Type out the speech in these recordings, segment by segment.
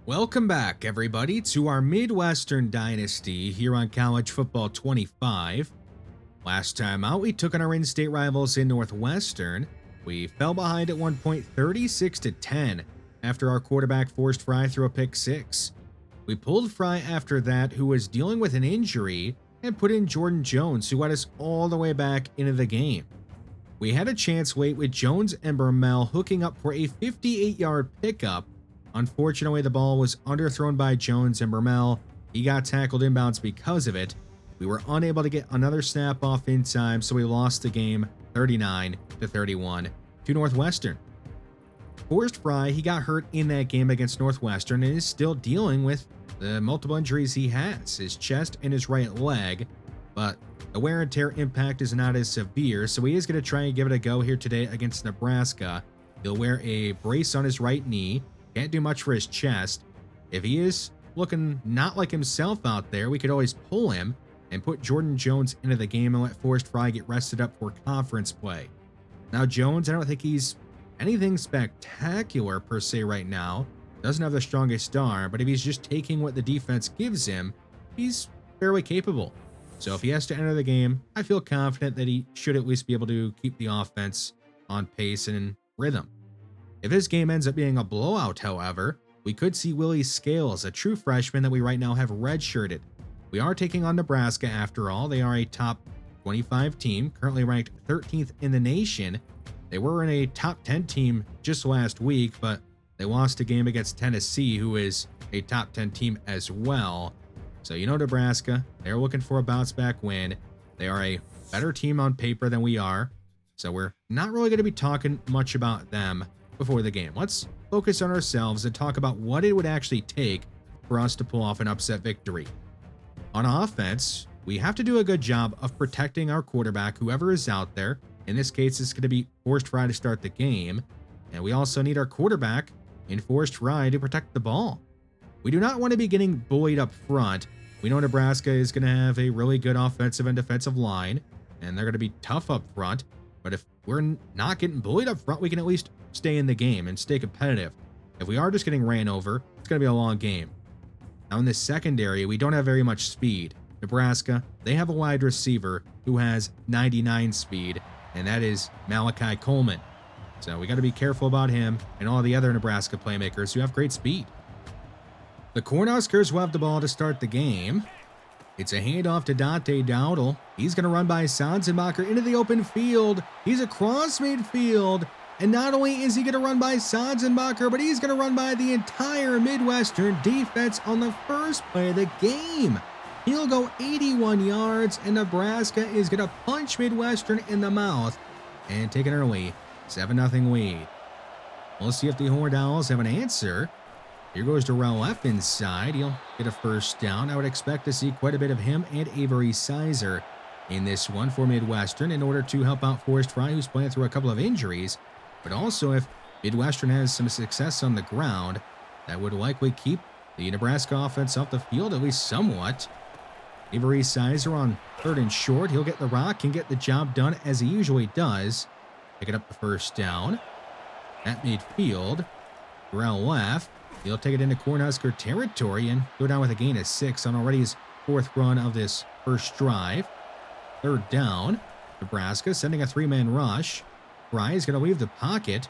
Welcome back, everybody, to our Midwestern Dynasty here on College Football 25. Last time out, we took on our in-state rivals in Northwestern. We fell behind at one point 36-10 after our quarterback forced Fry through a pick six. We pulled Fry after that, who was dealing with an injury, and put in Jordan Jones, who got us all the way back into the game. We had a chance late with Jones and Bermel hooking up for a 58-yard pickup. Unfortunately, the ball was underthrown by Jones and Bermel. He got tackled inbounds because of it. We were unable to get another snap off in time, so we lost the game 39-31 to Northwestern. Forrest Fry, he got hurt in that game against Northwestern and is still dealing with the multiple injuries he has, his chest and his right leg, but the wear and tear impact is not as severe, so he is going to try and give it a go here today against Nebraska. He'll wear a brace on his right knee. Can't do much for his chest. If he is looking not like himself out there, we could always pull him and put Jordan Jones into the game and let Forrest Fry get rested up for conference play. Now Jones, I don't think he's anything spectacular per se right now. Doesn't have the strongest arm, but if he's just taking what the defense gives him, he's fairly capable. So if he has to enter the game, I feel confident that he should at least be able to keep the offense on pace and in rhythm. If this game ends up being a blowout, however, we could see Willie Scales, a true freshman that we right now have redshirted. We are taking on Nebraska after all. They are a top 25 team, currently ranked 13th in the nation. They were in a top 10 team just last week, but they lost a game against Tennessee, who is a top 10 team as well. So Nebraska, they're looking for a bounce back win. They are a better team on paper than we are, so we're not really going to be talking much about them before the game. Let's focus on ourselves and talk about what it would actually take for us to pull off an upset victory. On offense, we have to do a good job of protecting our quarterback, whoever is out there. In this case, it's going to be Forrest Fry to start the game. And we also need our quarterback in Forrest Fry to protect the ball. We do not want to be getting bullied up front. We know Nebraska is going to have a really good offensive and defensive line, and they're going to be tough up front. But if we're not getting bullied up front, we can at least stay in the game and stay competitive. If we are just getting ran over, it's going to be a long game. Now in the secondary, we don't have very much speed. Nebraska, they have a wide receiver who has 99 speed, and that is Malachi Coleman. So we got to be careful about him and all the other Nebraska playmakers who have great speed. The Cornhuskers will have the ball to start the game. It's a handoff to Dante Dowdle. He's going to run by Sanzenbacher into the open field. He's across midfield. And not only is he going to run by Sanzenbacher, but he's going to run by the entire Midwestern defense on the first play of the game. He'll go 81 yards, and Nebraska is going to punch Midwestern in the mouth and take an early 7-0 lead. We'll see if the Horned Owls have an answer. Here goes Darrell F. inside. He'll get a first down. I would expect to see quite a bit of him and Avery Sizer in this one for Midwestern in order to help out Forrest Fry, who's playing through a couple of injuries. But also, if Midwestern has some success on the ground, that would likely keep the Nebraska offense off the field, at least somewhat. Avery Sizer on 3rd and short. He'll get the rock and get the job done as he usually does. Picking up the first down. At midfield, Darrell F. He'll take it into Cornhusker territory and go down with a gain of 6 on already his 4th run of this first drive. 3rd down. Nebraska sending a 3-man rush. Fry is going to leave the pocket,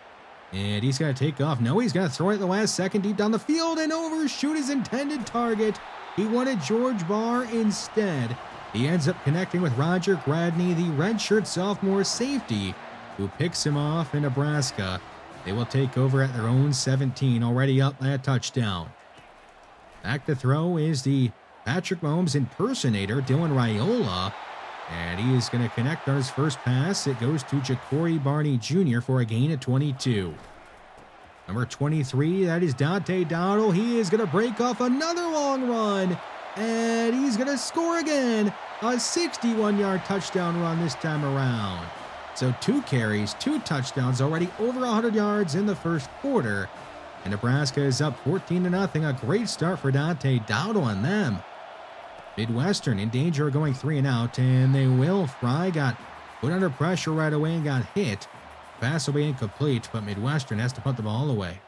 and he's going to take off. No, he's going to throw it at the last second deep down the field and overshoot his intended target. He wanted George Barr instead. He ends up connecting with Roger Gradney, the redshirt sophomore safety, who picks him off in Nebraska. They will take over at their own 17, already up by a touchdown. Back to throw is the Patrick Mahomes impersonator, Dylan Raiola. And he is going to connect on his first pass. It goes to Ja'Cory Barney Jr. for a gain of 22. Number 23, that is Dante Dowdle. He is going to break off another long run. And he's going to score again. A 61-yard touchdown run this time around. So 2 carries, 2 touchdowns, already over 100 yards in the first quarter. And Nebraska is up 14-0. A great start for Dante Dowdle on them. Midwestern in danger of going 3 and out, and they will. Fry got put under pressure right away and got hit. Pass will be incomplete, but Midwestern has to put the ball away.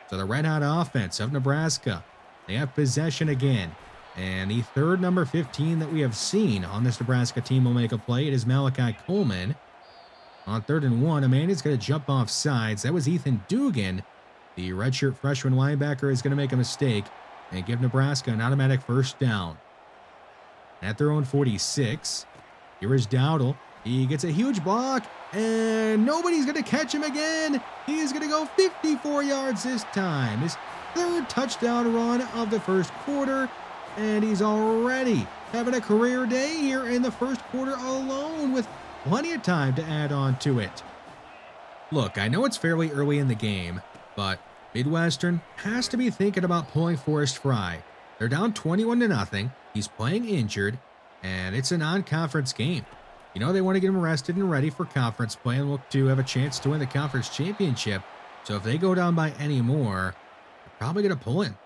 So the red-hot offense of Nebraska, they have possession again. And the third number 15 that we have seen on this Nebraska team will make a play. It is Malachi Coleman. On 3rd and 1, a man is going to jump off sides. That was Ethan Dugan. The redshirt freshman linebacker is going to make a mistake and give Nebraska an automatic first down. At their own 46, here is Dowdle. He gets a huge block, and nobody's going to catch him again. He's going to go 54 yards this time. His third touchdown run of the first quarter, and he's already having a career day here in the first quarter alone with plenty of time to add on to it. Look, I know it's fairly early in the game, but Midwestern has to be thinking about pulling Forrest Fry. They're down 21-0. He's playing injured, and it's a non-conference game. You know, they want to get him rested and ready for conference play and look to have a chance to win the conference championship. So if they go down by any more, they're probably going to pull him.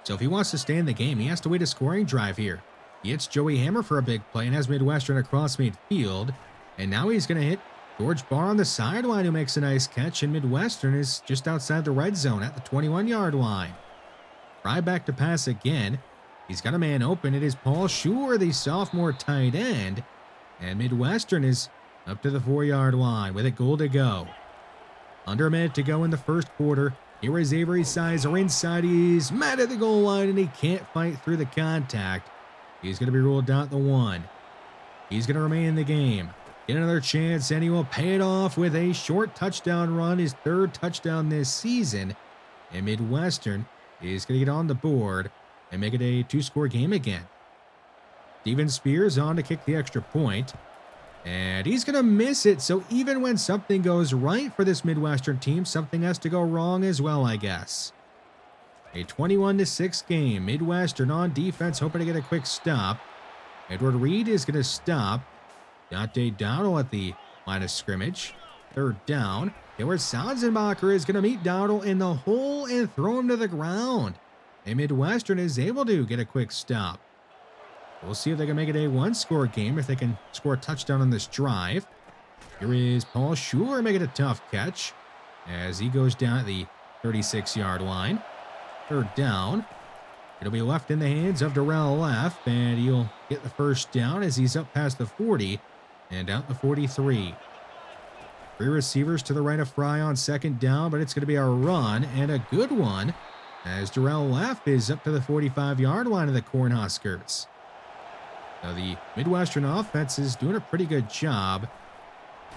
So if he wants to stay in the game, he has to wait a scoring drive here. He hits Joey Hammer for a big play and has Midwestern across midfield. And now he's going to hit George Barr on the sideline, who makes a nice catch, and Midwestern is just outside the red zone at the 21-yard line. Fry back to pass again. He's got a man open. It is Paul Schuer, the sophomore tight end. And Midwestern is up to the 4-yard line with a goal to go. Under a minute to go in the first quarter. Here is Avery Sizer inside. He's met at the goal line, and he can't fight through the contact. He's going to be ruled out the 1. He's going to remain in the game. Get another chance, and he will pay it off with a short touchdown run, his 3rd touchdown this season. And Midwestern is going to get on the board and make it a 2-score game again. Steven Spears on to kick the extra point. And he's going to miss it, so even when something goes right for this Midwestern team, something has to go wrong as well, I guess. A 21-6 game. Midwestern on defense, hoping to get a quick stop. Edward Reed is going to stop. Dante Dowdle at the line of scrimmage. 3rd down. Taylor Sanzenbacher is going to meet Dowdle in the hole and throw him to the ground. And Midwestern is able to get a quick stop. We'll see if they can make it a 1-score game, if they can score a touchdown on this drive. Here is Paul Schuer making a tough catch as he goes down at the 36-yard line. 3rd down. It'll be left in the hands of Darrell Leff, and he'll get the first down as he's up past the 40 and out the 43. 3 receivers to the right of Fry on 2nd down, but it's going to be a run, and a good one, as Darrell Leff is up to the 45-yard line of the Cornhuskers. Now the Midwestern offense is doing a pretty good job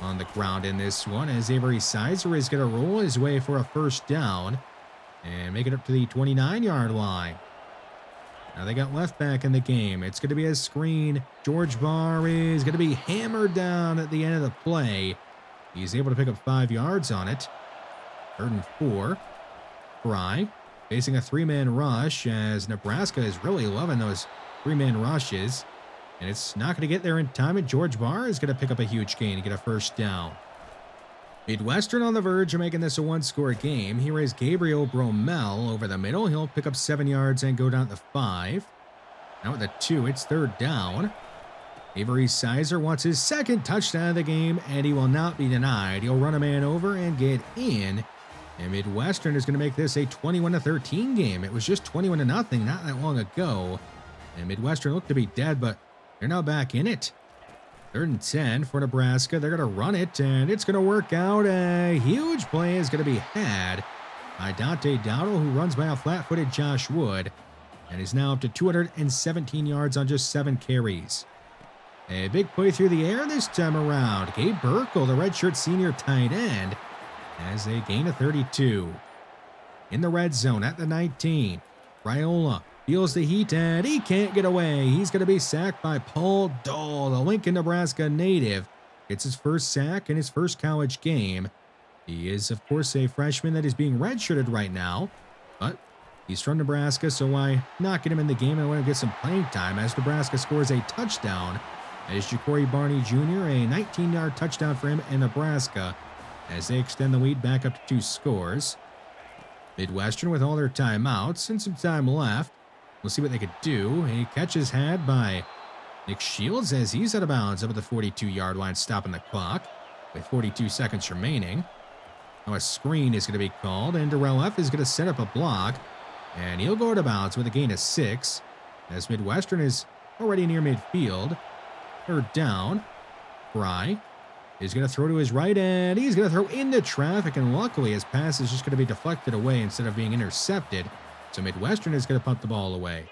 on the ground in this one, as Avery Sizer is going to roll his way for a first down and make it up to the 29-yard line. Now they got left back in the game. It's going to be a screen. George Barr is going to be hammered down at the end of the play. He's able to pick up 5 yards on it. 3rd and 4. Fry facing a 3-man rush, as Nebraska is really loving those 3-man rushes. And it's not going to get there in time, and George Barr is going to pick up a huge gain and get a first down. Midwestern on the verge of making this a 1-score game. Here is Gabriel Bromell over the middle. He'll pick up 7 yards and go down to 5. Now with the 2, it's 3rd down. Avery Sizer wants his 2nd touchdown of the game, and he will not be denied. He'll run a man over and get in. And Midwestern is going to make this a 21-13 game. It was just 21-0 not that long ago. And Midwestern looked to be dead, but they're now back in it. 3rd and 10 for Nebraska. They're going to run it, and it's going to work out. A huge play is going to be had by Dante Dowdle, who runs by a flat-footed Josh Wood, and is now up to 217 yards on just 7 carries. A big play through the air this time around. Gabe Burkle, the redshirt senior tight end, has a gain of 32. In the red zone at the 19, Raiola feels the heat, and he can't get away. He's going to be sacked by Paul Dahl, the Lincoln, Nebraska native. It's his first sack in his first college game. He is, of course, a freshman that is being redshirted right now, but he's from Nebraska, so why not get him in the game and want to get some playing time as Nebraska scores a touchdown. That is Ja'Cory Barney Jr., a 19-yard touchdown for him in Nebraska as they extend the lead back up to 2 scores. Midwestern with all their timeouts and some time left. We'll see what they could do. A catch is had by Nick Shields as he's out of bounds up at the 42-yard line, stopping the clock with 42 seconds remaining. Now a screen is going to be called, and Darrell F is going to set up a block, and he'll go out of bounds with a gain of 6, as Midwestern is already near midfield. Third down. Fry is going to throw to his right, and he's going to throw into traffic, and luckily his pass is just going to be deflected away instead of being intercepted, so Midwestern is going to punt the ball away.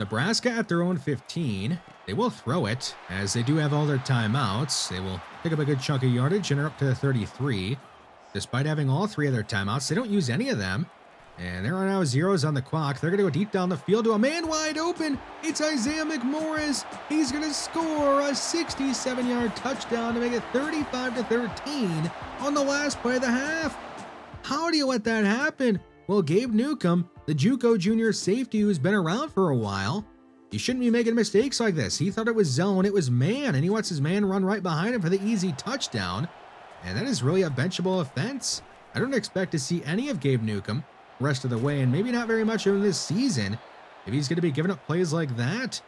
Nebraska at their own 15. They will throw it, as they do have all their timeouts. They will pick up a good chunk of yardage and are up to the 33. Despite having all 3 of their timeouts, they don't use any of them. And there are now zeros on the clock. They're going to go deep down the field to a man wide open. It's Isaiah McMorris. He's going to score a 67-yard touchdown to make it 35-13 on the last play of the half. How do you let that happen? Well, Gabe Newcomb, the JUCO junior safety who's been around for a while, he shouldn't be making mistakes like this. He thought it was zone, it was man, and he lets his man run right behind him for the easy touchdown. And that is really a benchable offense. I don't expect to see any of Gabe Newcomb the rest of the way, and maybe not very much of this season, if he's going to be giving up plays like that.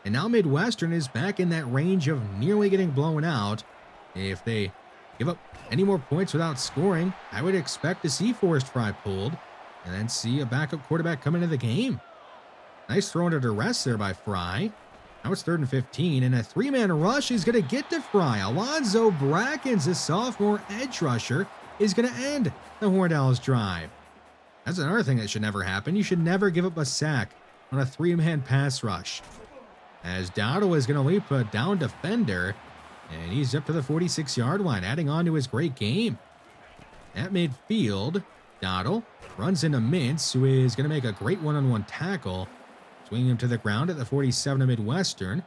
And now Midwestern is back in that range of nearly getting blown out. If they give up any more points without scoring, I would expect to see Forrest Fry pulled, and then see a backup quarterback come into the game. Nice throw under duress there by Fry. Now it's 3rd and 15, and a 3-man rush is going to get to Fry. Alonzo Brackens, the sophomore edge rusher, is going to end the Horned Owls' drive. That's another thing that should never happen. You should never give up a sack on a 3-man pass rush. As Dowdle is going to leap a down defender, and he's up to the 46-yard line, adding on to his great game. At midfield, Dowdle runs into Mintz, who is going to make a great one-on-one tackle, swinging him to the ground at the 47 of Midwestern.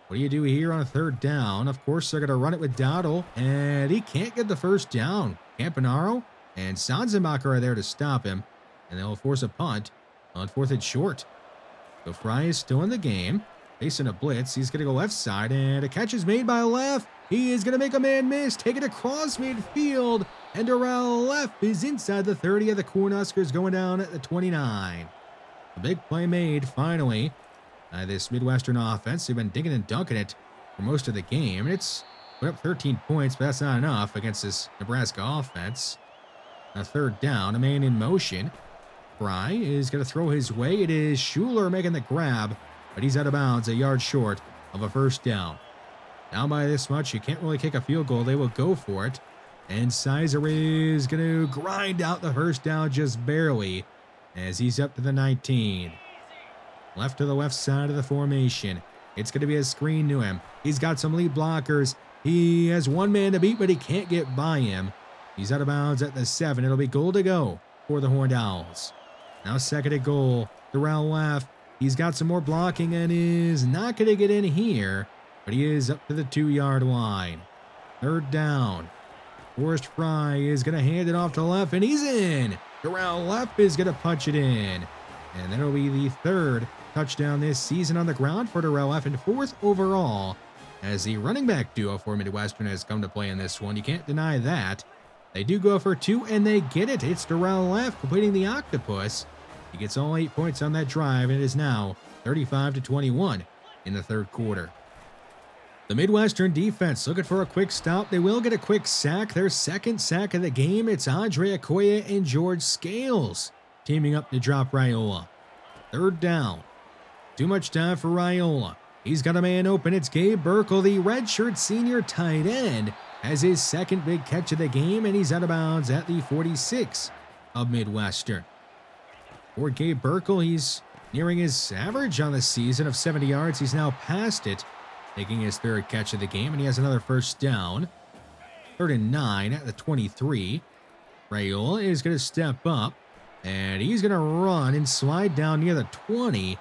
What do you do here on a 3rd down? Of course, they're going to run it with Dowdle, and he can't get the first down. Campanaro and Sanzenbacher are there to stop him, and they'll force a punt on 4th and short. So Fry is still in the game, facing a blitz. He's going to go left side, and a catch is made by Leff. He is going to make a man miss, take it across midfield, and Darrell Leff is inside the 30 of the Cornhuskers, going down at the 29. A big play made, finally, by this Midwestern offense. They've been digging and dunking it for most of the game. It's put up 13 points, but that's not enough against this Nebraska offense. A 3rd down, a man in motion. Fry is going to throw his way. It is Schuler making the grab, but he's out of bounds, a yard short of a 1st down. Down by this much, you can't really kick a field goal. They will go for it. And Sizer is going to grind out the 1st down just barely, as he's up to the 19. Left to the left side of the formation. It's going to be a screen to him. He's got some lead blockers. He has 1 man to beat, but he can't get by him. He's out of bounds at the 7. It'll be goal to go for the Horned Owls. Now 2nd and goal. Darrell Leff. He's got some more blocking and is not going to get in here, but he is up to the 2-yard line. 3rd down. Forrest Fry is going to hand it off to Leff, and he's in. Darrell Leff is going to punch it in. And that'll be the 3rd touchdown this season on the ground for Darrell Leff, and 4th overall, as the running back duo for Midwestern has come to play in this one. You can't deny that. They do go for 2, and they get it. It's Darrell Leff completing the octopus. He gets all 8 points on that drive, and it is now 35-21 in the 3rd quarter. The Midwestern defense looking for a quick stop. They will get a quick sack. Their 2nd sack of the game. It's Andre Okoye and George Scales teaming up to drop Raiola. 3rd down. Too much time for Raiola. He's got a man open. It's Gabe Burkle, the redshirt senior tight end, has his 2nd big catch of the game, and he's out of bounds at the 46 of Midwestern. For Gabe Burkle, he's nearing his average on the season of 70 yards. He's now past it, taking his 3rd catch of the game, and he has another 1st down. 3rd and 9 at the 23. Raiola is going to step up, and he's going to run and slide down near the 20,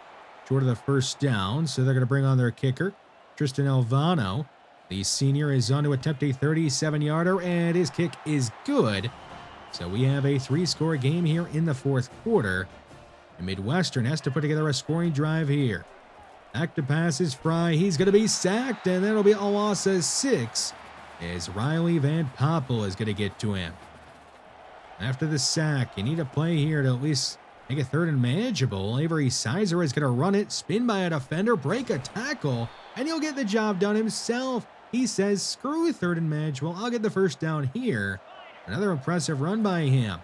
short of the 1st down. So they're going to bring on their kicker, Tristan Alvano. The senior is on to attempt a 37-yarder, and his kick is good. So we have a 3-score game here in the 4th quarter. And Midwestern has to put together a scoring drive here. Back to pass is Fry. He's going to be sacked, and that'll be a loss of 6, as Riley Van Poppel is going to get to him. After the sack, you need a play here to at least make it 3rd and manageable. Avery Sizer is going to run it, spin by a defender, break a tackle, and he'll get the job done himself. He says, screw 3rd and manageable. I'll get the 1st down here. Another impressive run by him.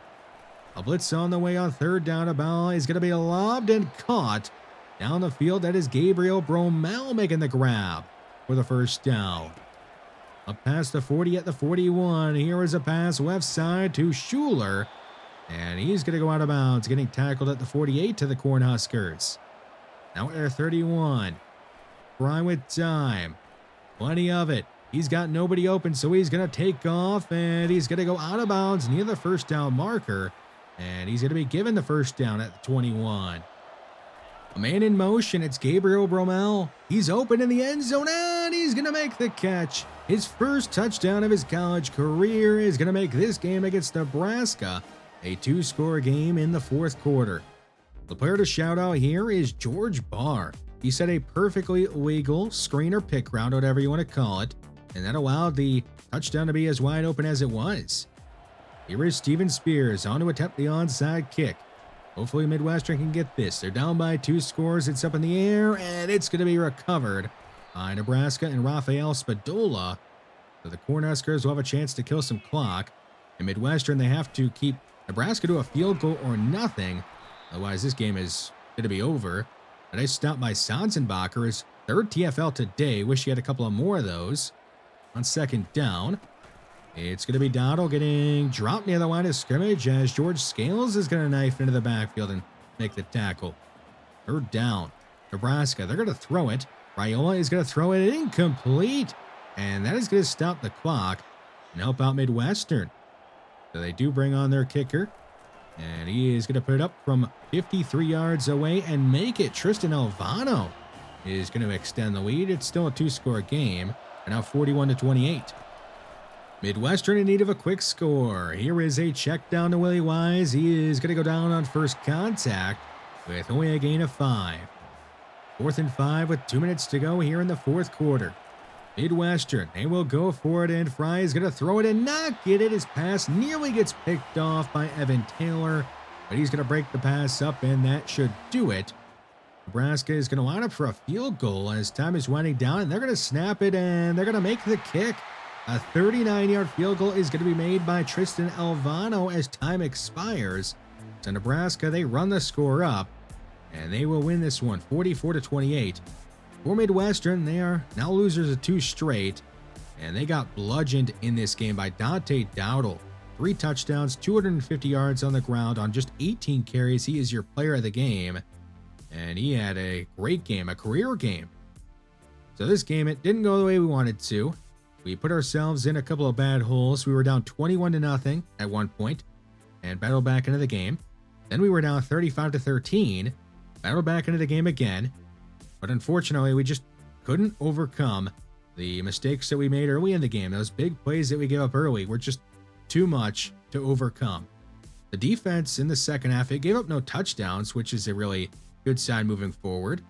A blitz on the way on third down. A ball is going to be lobbed and caught down the field. That is Gabriel Bromell making the grab for the first down. Up past the 40 at the 41. Here is a pass left side to Schuler. And he's going to go out of bounds, getting tackled at the 48 to the Cornhuskers. Now at their 31. Fry with time. Plenty of it. He's got nobody open, so he's going to take off, and he's going to go out of bounds near the first down marker. And he's going to be given the first down at the 21. A man in motion. It's Gabriel Bromell. He's open in the end zone, and he's going to make the catch. His first touchdown of his college career is going to make this game against Nebraska a 2-score game in the fourth quarter. The player to shout out here is George Barr. He set a perfectly legal screen or pick route, whatever you want to call it, and that allowed the touchdown to be as wide open as it was. Here is Steven Spears on to attempt the onside kick. Hopefully Midwestern can get this. They're down by 2 scores. It's up in the air, and it's going to be recovered by Nebraska and Rafael Spadola. So the Cornhuskers will have a chance to kill some clock. In Midwestern, they have to keep Nebraska to a field goal or nothing. Otherwise, this game is going to be over. A nice stop by Sanzenbacher, his 3rd TFL today. Wish he had a couple of more of those. On second down, it's going to be Dowdle getting dropped near the line of scrimmage as George Scales is going to knife into the backfield and make the tackle. Third down, Nebraska. They're going to throw it. Raiola is going to throw it incomplete. And that is going to stop the clock and help out Midwestern. So they do bring on their kicker. And he is going to put it up from 53 yards away and make it. Tristan Alvano is going to extend the lead. It's still a 2-score game. And now 41-28. Midwestern in need of a quick score. Here is a check down to Willie Wise. He is going to go down on first contact with only a gain of 5. 4th and 5 with 2 minutes to go here in the fourth quarter. Midwestern, they will go for it, and Fry is going to throw it and not get it. His pass nearly gets picked off by Evan Taylor, but he's going to break the pass up, and that should do it. Nebraska is going to line up for a field goal as time is winding down, and they're going to snap it, and they're going to make the kick. A 39-yard field goal is going to be made by Tristan Alvano as time expires. So Nebraska, they run the score up, and they will win this one, 44-28. For Midwestern, they are now losers of 2 straight, and they got bludgeoned in this game by Dante Dowdle. 3 touchdowns, 250 yards on the ground on just 18 carries. He is your player of the game, and he had a great game, a career game. So this game, it didn't go the way we wanted to. We put ourselves in a couple of bad holes. We were down 21-0 at one point and battled back into the game. Then we were down 35-13, battled back into the game again. But unfortunately, we just couldn't overcome the mistakes that we made early in the game. Those big plays that we gave up early were just too much to overcome. The defense in the second half, it gave up no touchdowns, which is a really good sign moving forward.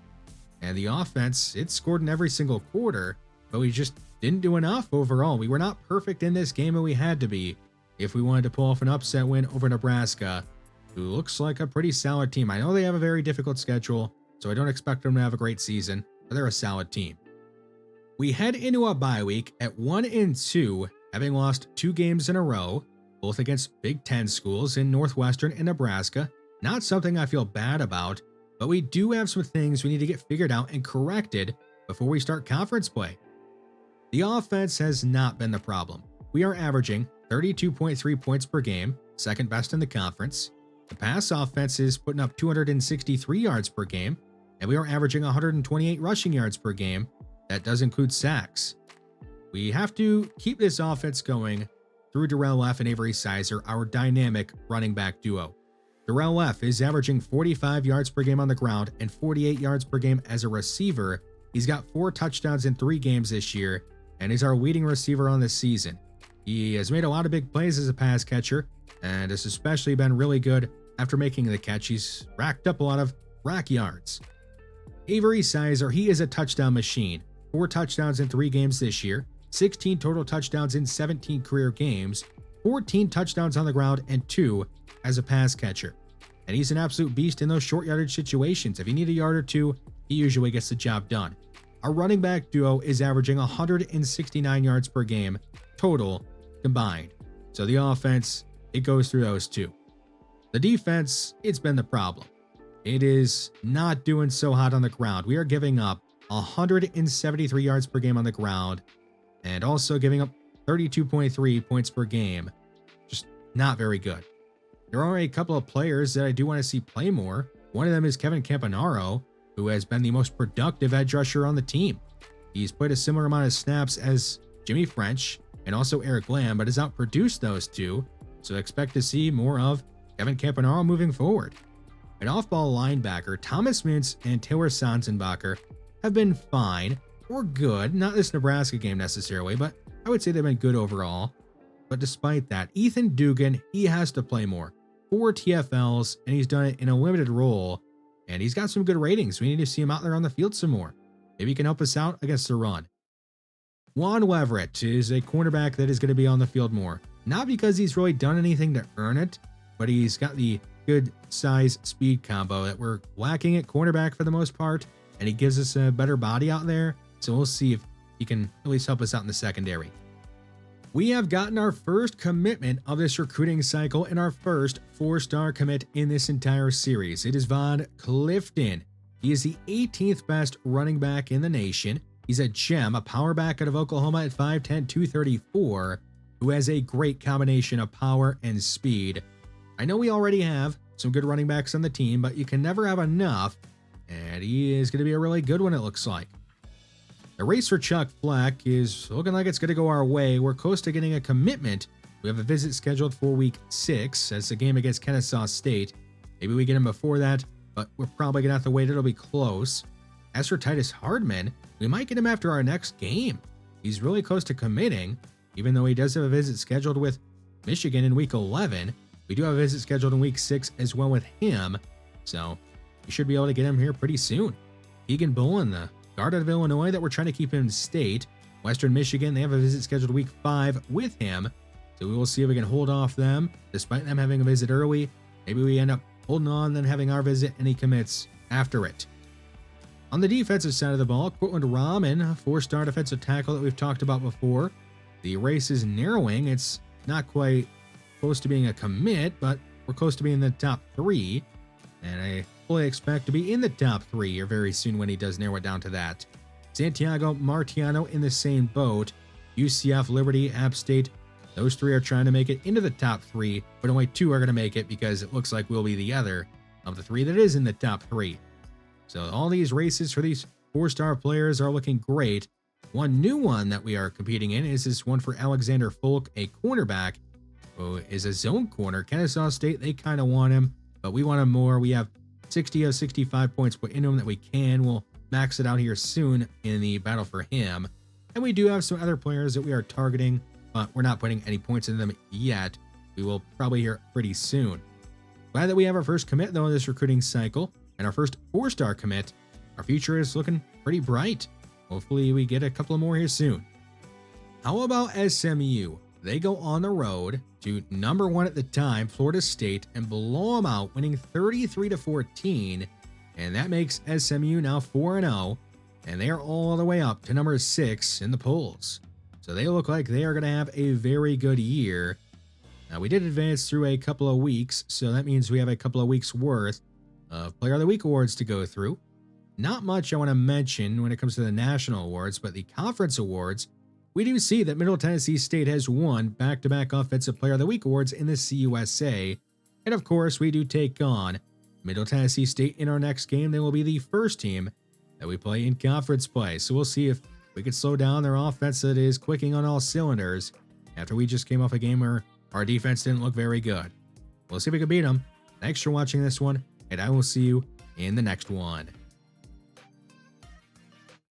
And the offense, it scored in every single quarter, but we just didn't do enough overall. We were not perfect in this game, and we had to be if we wanted to pull off an upset win over Nebraska, who looks like a pretty solid team. I know they have a very difficult schedule, so I don't expect them to have a great season, but they're a solid team. We head into a bye week at 1-2, having lost 2 games in a row, both against Big Ten schools in Northwestern and Nebraska. Not something I feel bad about, but we do have some things we need to get figured out and corrected before we start conference play. The offense has not been the problem. We are averaging 32.3 points per game, second best in the conference. The pass offense is putting up 263 yards per game, and we are averaging 128 rushing yards per game. That does include sacks. We have to keep this offense going through Darrell F. and Avery Sizer, our dynamic running back duo. Darrell F. is averaging 45 yards per game on the ground and 48 yards per game as a receiver. He's got 4 touchdowns in 3 games this year, and is our leading receiver on this season. He has made a lot of big plays as a pass catcher, and has especially been really good after making the catch. He's racked up a lot of rack yards. Avery Sizer, he is a touchdown machine. 4 touchdowns in 3 games this year, 16 total touchdowns in 17 career games, 14 touchdowns on the ground, and 2 as a pass catcher. And he's an absolute beast in those short yardage situations. If you need a yard or 2, he usually gets the job done. Our running back duo is averaging 169 yards per game total combined. So the offense, it goes through those two. The defense, it's been the problem. It is not doing so hot on the ground. We are giving up 173 yards per game on the ground and also giving up 32.3 points per game. Just not very good. There are a couple of players that I do want to see play more. One of them is Kevin Campanaro, who has been the most productive edge rusher on the team. He's played a similar amount of snaps as Jimmy French and also Eric Lamb, but has outproduced those two, so expect to see more of Kevin Campanaro moving forward. An off-ball linebacker, Thomas Mintz and Taylor Sanzenbacher have been fine or good, not this Nebraska game necessarily, but I would say they've been good overall. But despite that, Ethan Dugan, he has to play more. 4 TFLs, and he's done it in a limited role, and he's got some good ratings. We need to see him out there on the field some more. Maybe he can help us out against the run. Juan Leverett is a cornerback that is going to be on the field more. Not because he's really done anything to earn it, but he's got the good size speed combo that we're lacking at cornerback for the most part, and he gives us a better body out there. So we'll see if he can at least help us out in the secondary. We have gotten our first commitment of this recruiting cycle and our first 4-star commit in this entire series. It is Von Clifton. He is the 18th best running back in the nation. He's a gem, a power back out of Oklahoma at 5'10", 234, who has a great combination of power and speed. I know we already have some good running backs on the team, but you can never have enough, and he is going to be a really good one, it looks like. The race for Chuck Fleck is looking like it's going to go our way. We're close to getting a commitment. We have a visit scheduled for week 6 as the game against Kennesaw State. Maybe we get him before that, but we're probably going to have to wait. It'll be close. As for Titus Hardman, we might get him after our next game. He's really close to committing, even though he does have a visit scheduled with Michigan in week 11. We do have a visit scheduled in week 6 as well with him, so we should be able to get him here pretty soon. Keegan Bullen, the guard out of Illinois that we're trying to keep in state. Western Michigan, they have a visit scheduled week 5 with him, so we will see if we can hold off them despite them having a visit early. Maybe we end up holding on, then having our visit, and he commits after it. On the defensive side of the ball, Cortland Rahman, a 4-star defensive tackle that we've talked about before. The race is narrowing. It's not quite close to being a commit, but we're close to being in the top 3, and I fully expect to be in the top 3 here very soon when he does narrow it down to that. Santiago Martiano in the same boat. UCF, Liberty, App State, those 3 are trying to make it into the top 3, but only 2 are going to make it because it looks like we'll be the other of the 3 that is in the top 3. So all these races for these 4-star players are looking great. One new one that we are competing in is this one for Alexander Folk, a cornerback who is a zone corner. Kennesaw State, they kind of want him, but we want him more. We have 60 of 65 points put into him that we can. We'll max it out here soon in the battle for him. And we do have some other players that we are targeting, but we're not putting any points in them yet. We will probably hear pretty soon. Glad that we have our first commit though in this recruiting cycle and our first 4-star commit. Our future is looking pretty bright. Hopefully we get a couple more here soon. How about SMU? They go on the road to number 1 at the time, Florida State, and blow them out, winning 33-14. And that makes SMU now 4-0, and they are all the way up to number 6 in the polls. So they look like they are going to have a very good year. Now, we did advance through a couple of weeks, so that means we have a couple of weeks worth of Player of the Week awards to go through. Not much I want to mention when it comes to the national awards, but the conference awards, we do see that Middle Tennessee State has won back-to-back Offensive Player of the Week awards in the CUSA. And of course, we do take on Middle Tennessee State in our next game. They will be the first team that we play in conference play. So we'll see if we can slow down their offense that is clicking on all cylinders after we just came off a game where our defense didn't look very good. We'll see if we can beat them. Thanks for watching this one, and I will see you in the next one.